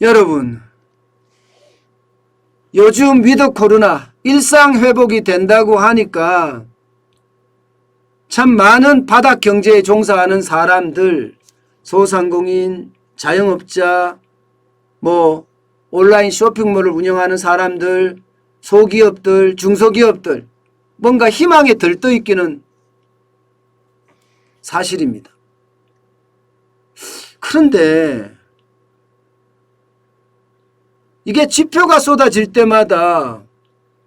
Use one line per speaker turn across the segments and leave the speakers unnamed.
여러분, 요즘 위드 코로나 일상 회복이 된다고 하니까 참 많은 바닥 경제에 종사하는 사람들, 소상공인, 자영업자, 온라인 쇼핑몰을 운영하는 사람들, 소기업들, 중소기업들 뭔가 희망에 들떠 있기는 사실입니다. 그런데 이게 지표가 쏟아질 때마다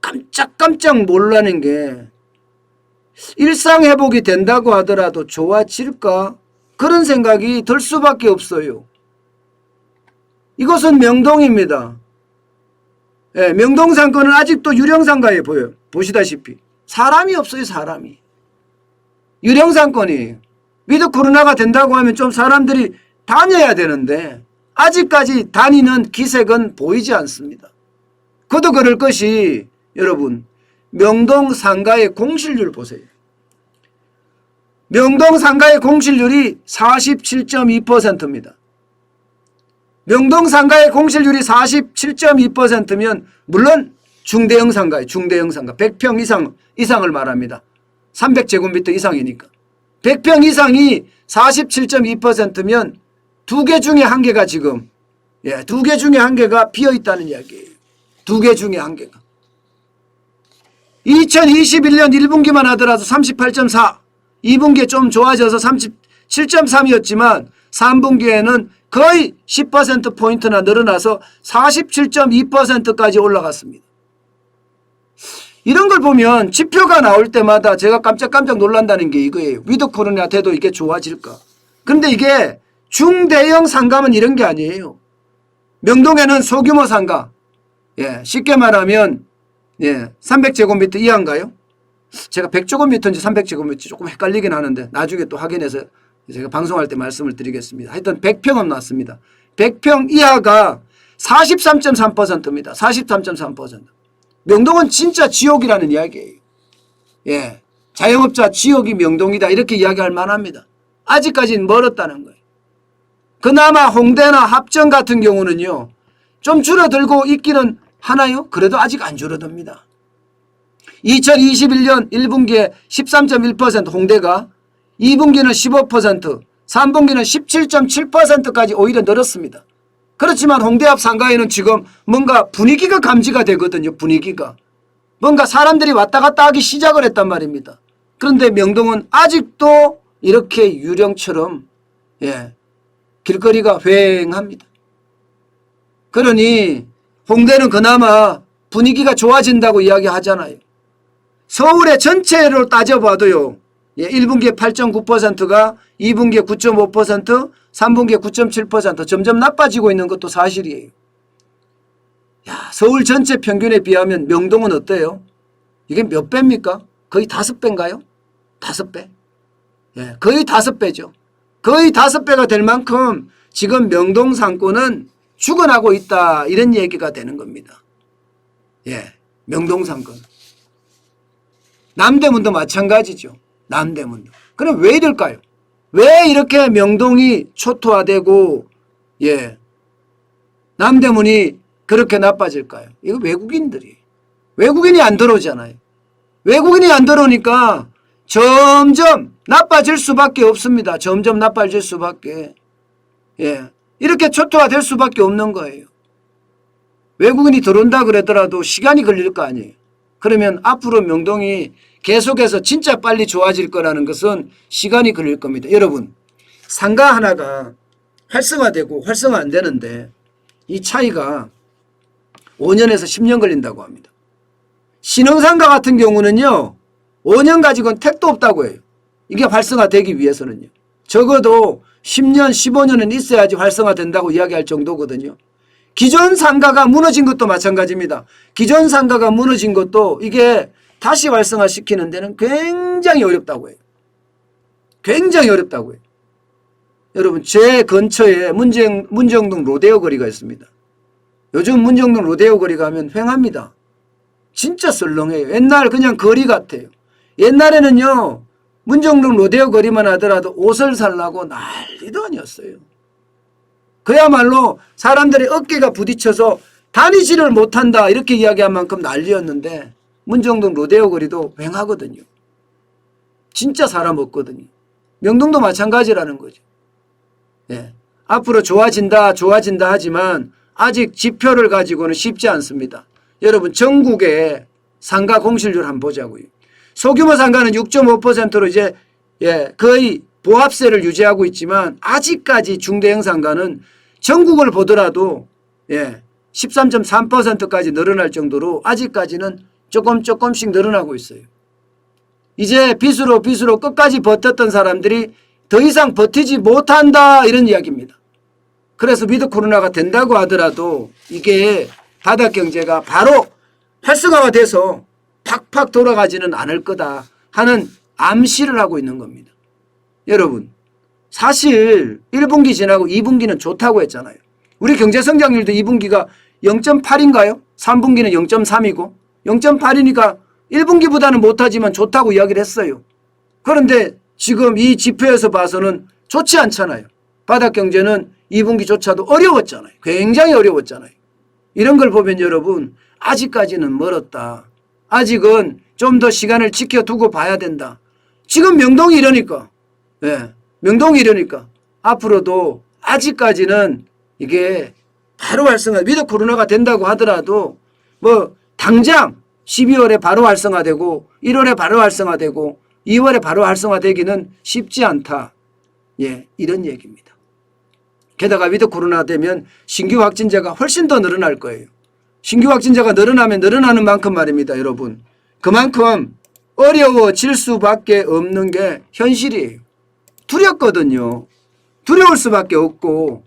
깜짝깜짝 놀라는 게 일상 회복이 된다고 하더라도 좋아질까? 그런 생각이 들 수밖에 없어요. 이것은 명동입니다. 예, 명동 상권은 아직도 유령 상가에 보여요. 보시다시피 사람이 없어요. 사람이. 유령 상권이에요. 위드 코로나가 된다고 하면 좀 사람들이 다녀야 되는데 아직까지 다니는 기색은 보이지 않습니다. 그도 그럴 것이 여러분, 명동 상가의 공실률 보세요. 명동 상가의 공실률이 47.2%입니다. 명동 상가의 공실률이 47.2%면 물론 중대형 상가예요. 중대형 상가. 100평 이상을 말합니다. 300제곱미터 이상이니까. 100평 이상이 47.2%면 2개 중에 1개가 지금 2개 중에 1개가 비어있다는 이야기예요. 2개 중에 1개가. 2021년 1분기만 하더라도 38.4, 2분기에 좀 좋아져서 37.3이었지만 3분기에는 거의 10%포인트나 늘어나서 47.2%까지 올라갔습니다. 이런 걸 보면 지표가 나올 때마다 제가 깜짝깜짝 놀란다는 게 이거예요. 위드 코로나 돼도 이게 좋아질까? 그런데 이게 중대형 상가면 이런 게 아니에요. 명동에는 소규모 상가, 쉽게 말하면 300제곱미터 이하인가요? 제가 100제곱미터인지 300제곱미터인지 조금 헷갈리긴 하는데 나중에 또 확인해서 제가 방송할 때 말씀을 드리겠습니다. 하여튼 100평은 났습니다. 100평 이하가 43.3%입니다. 43.3%. 명동은 진짜 지옥이라는 이야기예요. 자영업자 지옥이 명동이다 이렇게 이야기할 만합니다. 아직까지는 멀었다는 거예요. 그나마 홍대나 합정 같은 경우는요, 좀 줄어들고 있기는 하나요? 그래도 아직 안 줄어듭니다. 2021년 1분기에 13.1% 홍대가, 2분기는 15%, 3분기는 17.7%까지 오히려 늘었습니다. 그렇지만 홍대 앞 상가에는 지금 뭔가 분위기가 감지가 되거든요. 분위기가. 뭔가 사람들이 왔다 갔다 하기 시작을 했단 말입니다. 그런데 명동은 아직도 이렇게 유령처럼 길거리가 휑합니다. 그러니 홍대는 그나마 분위기가 좋아진다고 이야기하잖아요. 서울의 전체로 따져봐도요. 1분기에 8.9%가 2분기에 9.5%, 3분기에 9.7% 점점 나빠지고 있는 것도 사실이에요. 서울 전체 평균에 비하면 명동은 어때요? 이게 몇 배입니까? 거의 5배인가요? 5배. 거의 5배죠. 거의 5배가 될 만큼 지금 명동 상권은 죽어나고 있다 이런 얘기가 되는 겁니다. 명동 상권. 남대문도 마찬가지죠. 남대문도. 그럼 왜 이럴까요? 왜 이렇게 명동이 초토화되고 남대문이 그렇게 나빠질까요? 이거 외국인들이. 외국인이 안 들어오잖아요. 외국인이 안 들어오니까 점점 나빠질 수밖에 없습니다. 점점 나빠질 수밖에. 이렇게 초토화될 수밖에 없는 거예요. 외국인이 들어온다 그러더라도 시간이 걸릴 거 아니에요. 그러면 앞으로 명동이 계속해서 진짜 빨리 좋아질 거라는 것은 시간이 걸릴 겁니다. 여러분, 상가 하나가 활성화되고 활성화 안 되는데 이 차이가 5년에서 10년 걸린다고 합니다. 신흥상가 같은 경우는요, 5년 가지고는 택도 없다고 해요. 이게 활성화되기 위해서는요. 적어도 10년, 15년은 있어야지 활성화된다고 이야기할 정도거든요. 기존 상가가 무너진 것도 마찬가지입니다. 기존 상가가 무너진 것도 이게 다시 활성화시키는 데는 굉장히 어렵다고 해요. 굉장히 어렵다고 해요. 여러분, 제 근처에 문정동 로데오 거리가 있습니다. 요즘 문정동 로데오 거리 가면 휑합니다. 진짜 썰렁해요. 옛날 그냥 거리 같아요. 옛날에는요, 문정동 로데오 거리만 하더라도 옷을 살라고 난리도 아니었어요. 그야말로 사람들이 어깨가 부딪혀서 다니지를 못한다 이렇게 이야기한 만큼 난리였는데 문정동 로데오 거리도 휑하거든요. 진짜 사람 없거든요. 명동도 마찬가지라는 거죠. 예. 앞으로 좋아진다 하지만 아직 지표를 가지고는 쉽지 않습니다. 여러분 전국의 상가 공실률 한번 보자고요. 소규모 상가는 6.5%로 이제 거의 보합세를 유지하고 있지만 아직까지 중대형 상가는 전국을 보더라도 13.3%까지 늘어날 정도로 아직까지는 조금씩 늘어나고 있어요. 이제 빚으로 끝까지 버텼던 사람들이 더 이상 버티지 못한다 이런 이야기입니다. 그래서 위드 코로나가 된다고 하더라도 이게 바닥 경제가 바로 활성화가 돼서 팍팍 돌아가지는 않을 거다 하는 암시를 하고 있는 겁니다. 여러분 사실 1분기 지나고 2분기는 좋다고 했잖아요. 우리 경제성장률도 2분기가 0.8인가요? 3분기는 0.3이고 0.8이니까 1분기보다는 못하지만 좋다고 이야기를 했어요. 그런데 지금 이 지표에서 봐서는 좋지 않잖아요. 바닥 경제는 2분기조차도 어려웠잖아요. 굉장히 어려웠잖아요. 이런 걸 보면 여러분 아직까지는 멀었다. 아직은 좀 더 시간을 지켜두고 봐야 된다. 지금 명동이 이러니까 명동이 이러니까 앞으로도 아직까지는 이게 바로 활성화 위드 코로나가 된다고 하더라도 뭐 당장 12월에 바로 활성화되고 1월에 바로 활성화되고 2월에 바로 활성화되기는 쉽지 않다. 이런 얘기입니다. 게다가 위드 코로나 되면 신규 확진자가 훨씬 더 늘어날 거예요. 신규 확진자가 늘어나면 늘어나는 만큼 말입니다. 여러분 그만큼 어려워질 수밖에 없는 게 현실이에요. 두렵거든요. 두려울 수밖에 없고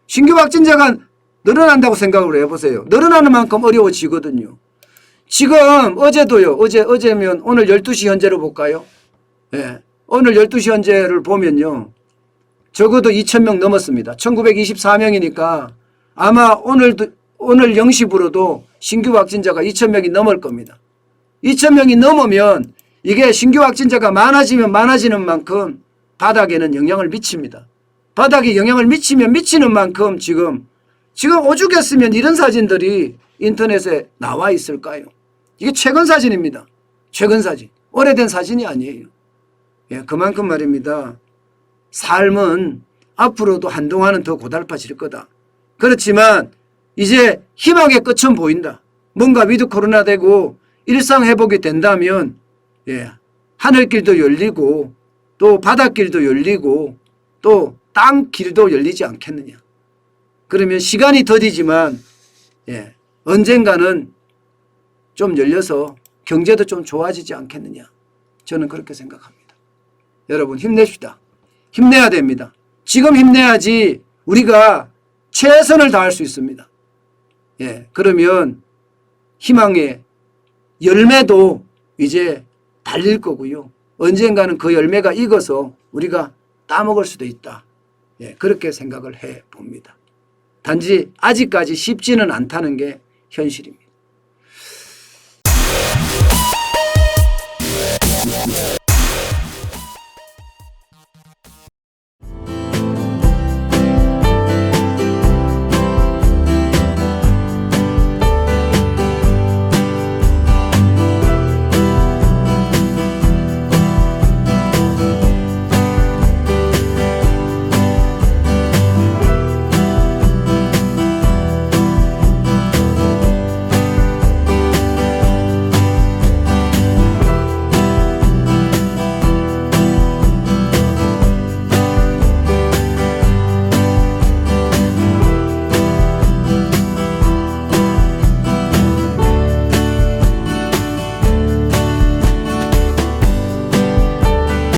신규 확진자가 늘어난다고 생각을 해보세요. 늘어나는 만큼 어려워지거든요. 지금 어제도요. 어제면 오늘 12시 현재로 볼까요? 오늘 12시 현재를 보면요. 적어도 2,000명 넘었습니다. 1924명이니까 아마 오늘 0시부로도 신규 확진자가 2,000명이 넘을 겁니다. 2,000명이 넘으면 이게 신규 확진자가 많아지면 많아지는 만큼 바닥에는 영향을 미칩니다. 바닥에 영향을 미치면 미치는 만큼 지금 오죽했으면 이런 사진들이 인터넷에 나와 있을까요? 이게 최근 사진입니다. 최근 사진. 오래된 사진이 아니에요. 그만큼 말입니다. 삶은 앞으로도 한동안은 더 고달파질 거다. 그렇지만 이제 희망의 끝은 보인다. 뭔가 위드 코로나 되고 일상 회복이 된다면 하늘길도 열리고 또 바닷길도 열리고 또 땅길도 열리지 않겠느냐. 그러면 시간이 더디지만 언젠가는 좀 열려서 경제도 좀 좋아지지 않겠느냐. 저는 그렇게 생각합니다. 여러분 힘내십시다. 힘내야 됩니다. 지금 힘내야지 우리가 최선을 다할 수 있습니다. 그러면 희망의 열매도 이제 달릴 거고요. 언젠가는 그 열매가 익어서 우리가 따먹을 수도 있다. 그렇게 생각을 해 봅니다. 단지 아직까지 쉽지는 않다는 게 현실입니다.